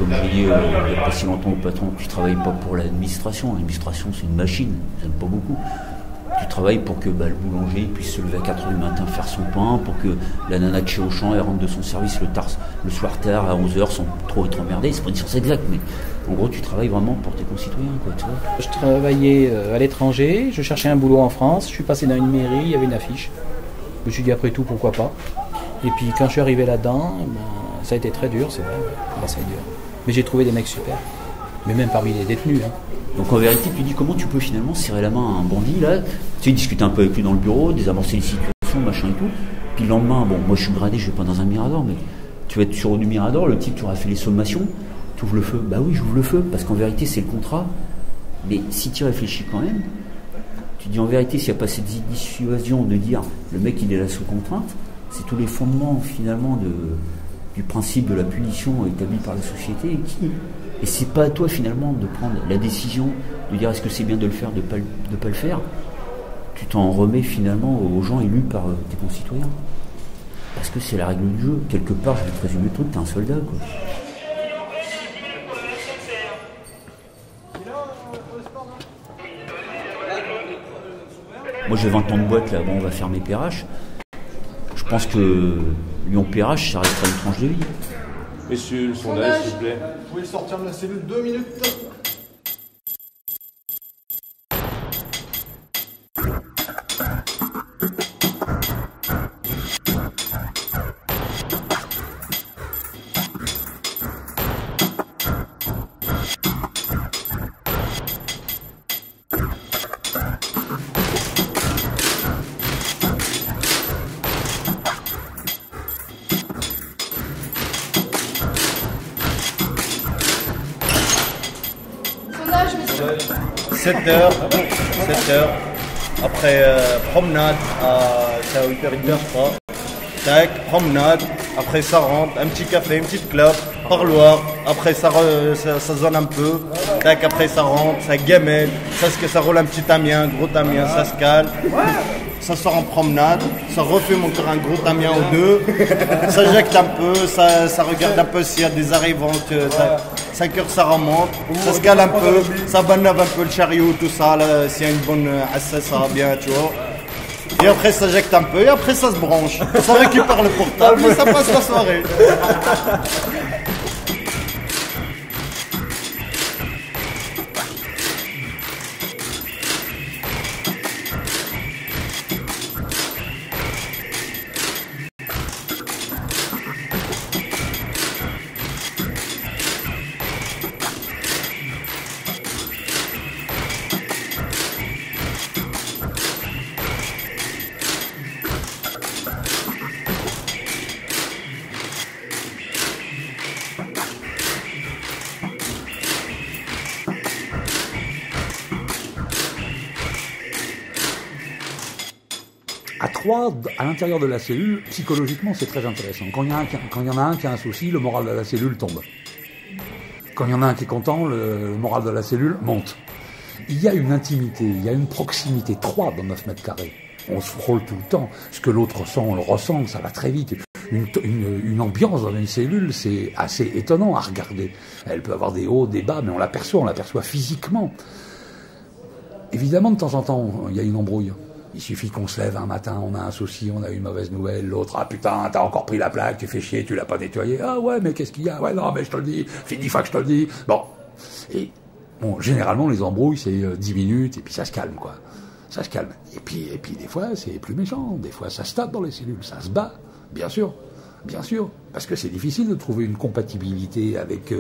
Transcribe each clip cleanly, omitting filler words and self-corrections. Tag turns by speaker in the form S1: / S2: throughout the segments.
S1: comme je l'ai dit il n'y a pas si longtemps au patron, tu ne travailles pas pour l'administration. L'administration, c'est une machine, j'aime pas beaucoup. Tu travailles pour que le boulanger puisse se lever à 4h du matin faire son pain, pour que la nana de chez Auchan elle rentre de son service le soir tard à 11h sans trop être emmerdée. C'est pas une science exacte, mais en gros tu travailles vraiment pour tes concitoyens, quoi, tu vois.
S2: Je travaillais à l'étranger, je cherchais un boulot en France, je suis passé dans une mairie, il y avait une affiche. Je me suis dit après tout pourquoi pas. Et puis quand je suis arrivé là-dedans, ça a été très dur, c'est vrai, ça a été dur. Mais j'ai trouvé des mecs super, mais même parmi les détenus.
S1: Donc en vérité, tu dis comment tu peux finalement serrer la main à un bandit, là, tu sais, discuter un peu avec lui dans le bureau, désamorcer les situations, machin et tout. Puis le lendemain, bon, moi je suis gradé, je vais pas dans un mirador, mais tu vas être sur du mirador, le type, tu auras fait les sommations, tu ouvres le feu. Bah oui, j'ouvre le feu, parce qu'en vérité, c'est le contrat. Mais si tu réfléchis quand même, tu dis en vérité, s'il n'y a pas cette dissuasion de dire le mec il est là sous contrainte, c'est tous les fondements finalement du principe de la punition établi par la société et c'est pas à toi finalement de prendre la décision de dire est-ce que c'est bien de le faire, de pas le faire. Tu t'en remets finalement aux gens élus par tes concitoyens. Parce que c'est la règle du jeu. Quelque part, je vais te résumer le truc, t'es un soldat, quoi. Moi j'ai 20 ans de boîte là, bon on va fermer PRH. Je pense que Lyon PRH ça restera une tranche de vie.
S3: Messieurs, le sondage, s'il vous plaît.
S4: Vous pouvez sortir de la cellule 2 minutes. Sondage, monsieur.
S5: 7h. Après promenade c'est à 8h30 je crois. Tac, promenade, après ça rentre, un petit café, une petite clope, parloir, après ça zone un peu, tac, après ça rentre, ça gamelle, ça roule un petit Amiens, gros Amiens, ça se calme, ça sort en promenade, ça refume encore un gros Amiens ou deux, ça jecte un peu, ça regarde un peu s'il y a des arrivantes, 5 heures ça remonte, ça se cale un peu, ça banave un peu le chariot, tout ça, là, s'il y a une bonne assesse, ça va bien, tu vois. Et après ça jecte un peu, et après ça se branche, ça récupère le portable, et ça passe la soirée.
S6: À trois, à l'intérieur de la cellule, psychologiquement, c'est très intéressant. Quand il y en a un qui a un souci, le moral de la cellule tombe. Quand il y en a un qui est content, le moral de la cellule monte. Il y a une intimité, il y a une proximité. 3 dans 9 mètres carrés. On se frôle tout le temps. Ce que l'autre ressent, on le ressent, ça va très vite. Une ambiance dans une cellule, c'est assez étonnant à regarder. Elle peut avoir des hauts, des bas, mais on l'aperçoit physiquement. Évidemment, de temps en temps, il y a une embrouille. Il suffit qu'on se lève un matin, on a un souci, on a une mauvaise nouvelle, l'autre, ah putain, t'as encore pris la plaque, tu fais chier, tu l'as pas nettoyé, ah ouais, mais qu'est-ce qu'il y a? Ouais, non, mais je te le dis, fait 10 fois que je te le dis. Bon. Et, bon, généralement, les embrouilles, c'est 10 minutes, et puis ça se calme, quoi. Ça se calme. Et puis, des fois, c'est plus méchant. Des fois, ça se tape dans les cellules, ça se bat, bien sûr. Bien sûr, parce que c'est difficile de trouver une compatibilité avec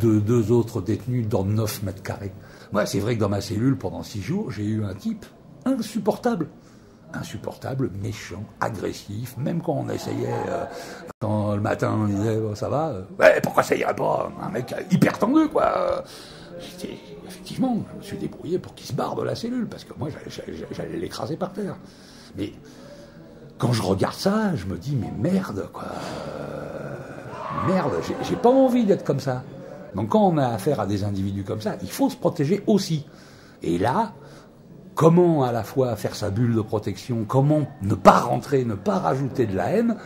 S6: deux autres détenus dans 9 mètres carrés. Moi, c'est vrai que dans ma cellule, pendant 6 jours, j'ai eu un type insupportable. Insupportable, méchant, agressif, même quand on essayait, quand le matin on disait oh, ça va, ouais, pourquoi ça irait pas, un mec hyper tendu quoi. Effectivement, je me suis débrouillé pour qu'il se barre de la cellule, parce que moi j'allais l'écraser par terre. Mais quand je regarde ça, je me dis mais merde quoi, merde, j'ai pas envie d'être comme ça. Donc quand on a affaire à des individus comme ça, il faut se protéger aussi. Et là, comment à la fois faire sa bulle de protection, comment ne pas rentrer, ne pas rajouter de la haine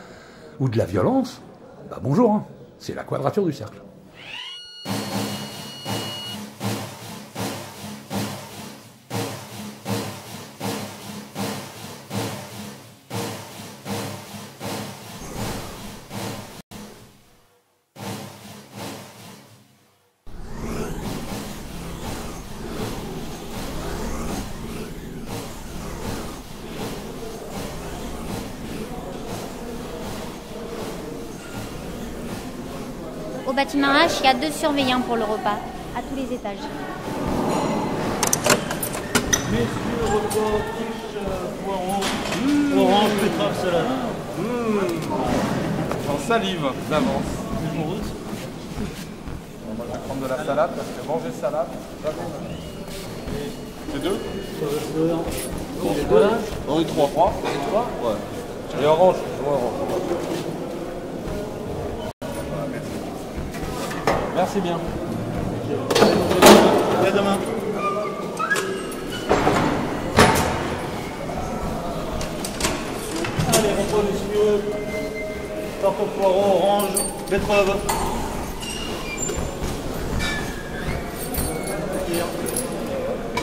S6: ou de la violence, bah bonjour, hein. C'est la quadrature du cercle.
S7: bâtiment H, il y a 2 surveillants pour le repas, à tous les étages.
S5: Messieurs, repas, quiche, poireaux, orange, betterave, salade.
S3: J'en salive d'avance. On va prendre de la salade parce que manger salade, jamais. C'est 2 On est 3. Ouais. Et orange, Merci bien.
S5: À demain. Allez, repas, messieurs. Tarte au poireau, orange, betterave.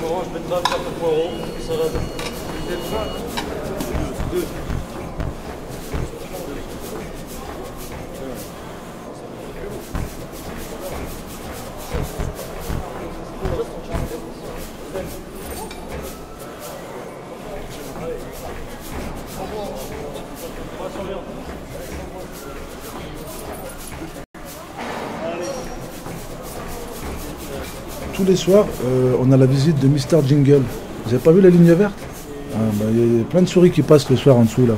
S5: Orange, betterave, tarte au poireau, salade. Deux.
S8: Tous les soirs, on a la visite de Mr. Jingle. Vous avez pas vu la ligne verte? Il y a plein de souris qui passent le soir en dessous là.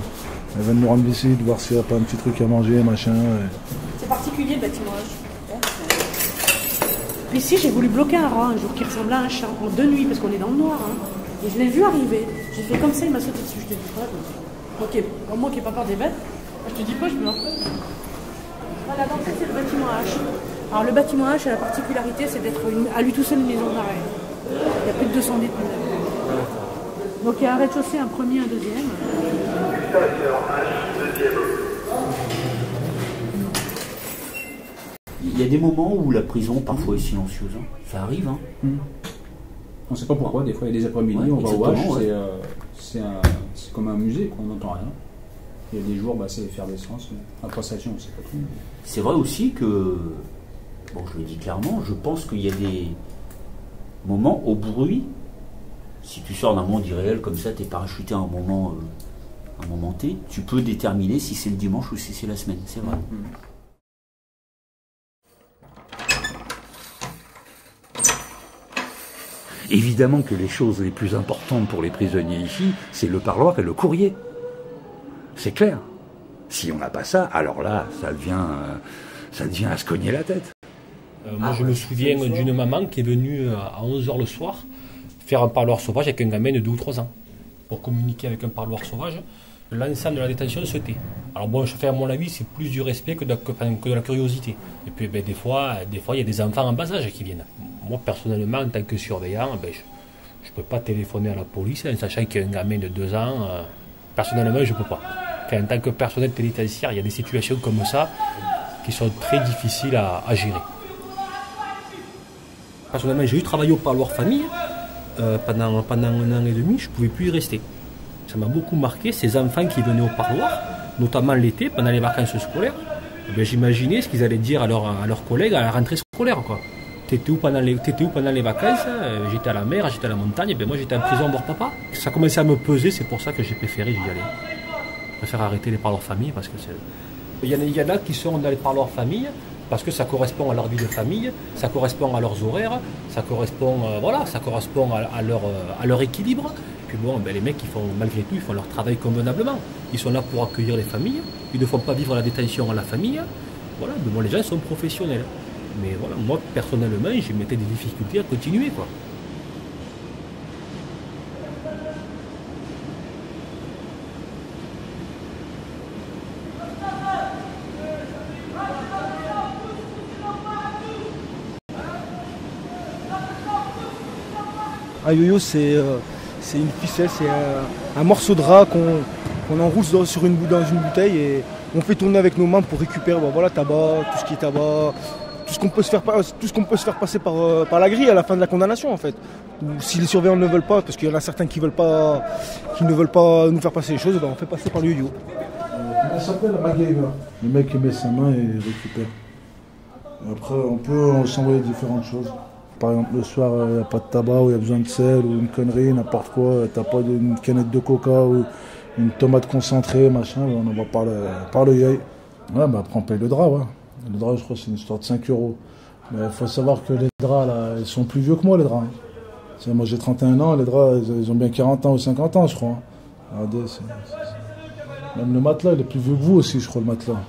S8: Elles viennent nous rendre visite, voir s'il n'y a pas un petit truc à manger, machin.
S9: C'est particulier le bâtiment H. Puis ici, j'ai voulu bloquer un rat un jour qui ressemblait à un chat, en 2 nuits, parce qu'on est dans le noir. Hein. Et je l'ai vu arriver. J'ai fait comme ça, il m'a sauté dessus. Je te dis pas. Moi qui n'ai pas peur des bêtes, je te dis pas, je me l'en fais. Voilà, donc ça c'est le bâtiment H. Alors le bâtiment H a la particularité, c'est d'être à lui tout seul une maison d'arrêt. Il y a plus de 200 détenus. Donc il y a un rez-de-chaussée, un premier, un deuxième.
S1: Il y a des moments où la prison parfois est silencieuse. Hein. Ça arrive. Hein.
S2: On ne sait pas pourquoi, des fois il y a des après-midi, on va au H, c'est comme un musée, quoi, on n'entend rien. Il y a des jours, c'est l'effervescence. Après station, on ne sait pas tout.
S1: C'est vrai aussi que, bon, je le dis clairement, je pense qu'il y a des moments au bruit. Si tu sors d'un monde irréel comme ça, tu es parachuté à un moment T, tu peux déterminer si c'est le dimanche ou si c'est la semaine. C'est vrai.
S6: Évidemment que les choses les plus importantes pour les prisonniers ici, c'est le parloir et le courrier. C'est clair. Si on n'a pas ça, alors là, ça devient à se cogner la tête.
S10: Moi, je me souviens d'une maman qui est venue à 11h le soir faire un parloir sauvage avec un gamin de 2 ou 3 ans. Pour communiquer avec un parloir sauvage, l'ensemble de la détention se tait. Alors bon, à mon avis, c'est plus du respect que de la curiosité. Et puis des fois, il y a des enfants en bas âge qui viennent. Moi, personnellement, en tant que surveillant, je ne peux pas téléphoner à la police en sachant qu'il y a un gamin de 2 ans. Personnellement, je ne peux pas. En tant que personnel pénitentiaire, il y a des situations comme ça qui sont très difficiles à gérer. Personnellement, j'ai eu travaillé au parloir famille pendant 1 an et demi, je ne pouvais plus y rester. Ça m'a beaucoup marqué, ces enfants qui venaient au parloir, notamment l'été, pendant les vacances scolaires. J'imaginais ce qu'ils allaient dire à leurs collègues à la rentrée scolaire. T'étais où pendant les vacances? J'étais à la mer, j'étais à la montagne, moi j'étais en prison à voir papa. Ça commençait à me peser, c'est pour ça que j'ai préféré y aller. Je préfère arrêter les parloirs famille parce que il y en a qui sont dans les parloirs famille parce que ça correspond à leur vie de famille, ça correspond à leurs horaires, ça correspond à leur équilibre. Puis les mecs malgré tout, ils font leur travail convenablement. Ils sont là pour accueillir les familles, ils ne font pas vivre la détention à la famille. Voilà, les gens sont professionnels. Mais voilà, moi personnellement, j'ai mettais des difficultés à continuer, quoi.
S11: Un yo-yo, c'est une ficelle, c'est un morceau de drap qu'on enroule dans une bouteille et on fait tourner avec nos mains pour récupérer tabac, tout ce qui est tabac, tout ce qu'on peut se faire passer par la grille à la fin de la condamnation en fait. Ou si les surveillants ne veulent pas, parce qu'il y en a certains qui ne veulent pas nous faire passer les choses, on fait passer par le yo-yo.
S8: Ça s'appelle MacGyver. Le mec il met sa main et il récupère. Et après on peut s'envoyer différentes choses. Par exemple, le soir, il n'y a pas de tabac, ou il y a besoin de sel, ou une connerie, n'importe quoi. T'as pas une canette de coca, ou une tomate concentrée, machin, on envoie par le yai. Ouais, après on paye le drap, ouais. Le drap, je crois, c'est une histoire de 5 €. Mais il faut savoir que les draps, là, ils sont plus vieux que moi, les draps. Moi, j'ai 31 ans, les draps, ils ont bien 40 ans ou 50 ans, je crois. Regardez, même le matelas, il est plus vieux que vous aussi, je crois, le matelas.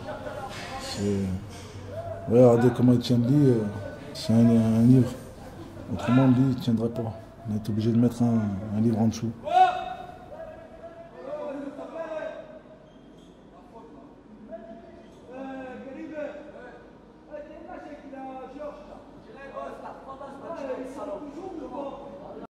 S8: Ouais, regardez comment il tient le lit. C'est un livre. Autrement, le lit, il ne tiendrait pas. On est obligé de mettre un livre en dessous.